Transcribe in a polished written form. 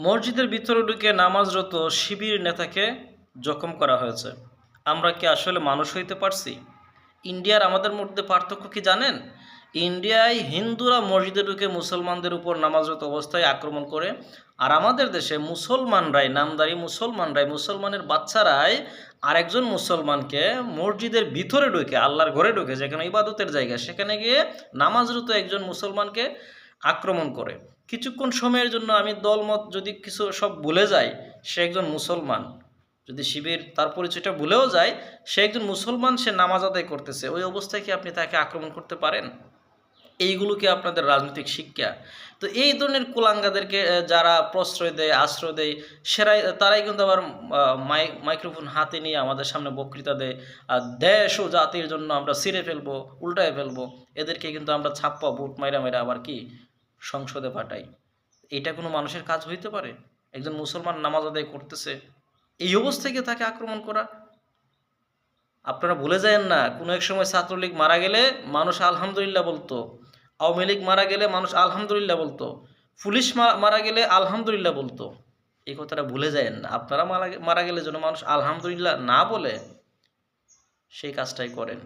মসজিদের ভিতরে ঢুকে নামাজরত শিবির নেতাকে জখম করা হয়েছে। আমরা কি আসলে মানুষ হইতে পারছি? ইন্ডিয়ার আমাদের মধ্যে পার্থক্য কি জানেন? ইন্ডিয়ায় হিন্দুরা মসজিদে ঢুকে মুসলমানদের উপর নামাজরত অবস্থায় আক্রমণ করে, আর আমাদের দেশে মুসলমানরাই, নামদারি মুসলমানরাই, মুসলমানের বাচ্চারাই আরেকজন মুসলমানকে মসজিদের ভিতরে ঢুকে, আল্লাহর ঘরে ঢুকে, যেখানে ইবাদতের জায়গা, সেখানে গিয়ে নামাজরত একজন মুসলমানকে আক্রমণ করে। কিছুক্ষণ সময়ের জন্য আমি দলমত যদি কিছু সব ভুলে যাই, সে একজন মুসলমান, যদি শিবির তার পরিচয়টা ভুলেও যায়, সে একজন মুসলমান, সে নামাজ আদায় করতেছে, ওই অবস্থায় কি আপনি তাকে আক্রমণ করতে পারেন? এইগুলো কি আপনাদের রাজনৈতিক শিক্ষা? তো এই ধরনের কুলাঙ্গাদেরকে যারা প্রশ্রয় দেয়, আশ্রয় দেয়, তারাই কিন্তু আবার মাইক্রোফোন হাতে নিয়ে আমাদের সামনে বক্তৃতা দেয়, আর দেশ ও জাতির জন্য আমরা ছিঁড়ে ফেলবো, উল্টায় ফেলবো। এদেরকে কিন্তু আমরা ছাপ্পা বুট মাইরা মাইরা আবার কি সংসদে পাঠাই। এটা কোনো মানুষের কাজ হইতে পারে? একজন মুসলমান নামাজ আদায় করতেছে, এই অবস্থায় গিয়ে তাকে আক্রমণ করা? আপনারা ভুলে যায়েন না, কোনো এক সময় ছাত্রলীগ মারা গেলে মানুষ আলহামদুলিল্লাহ বলতো, আওয়ামী লীগ মারা গেলে মানুষ আলহামদুলিল্লাহ বলতো, পুলিশ মারা গেলে আলহামদুলিল্লাহ বলতো। এই কথাটা ভুলে যায়েন না। আপনারা মারা গেলে যেন মানুষ আলহামদুলিল্লাহ না বলে, সেই কাজটাই করেন।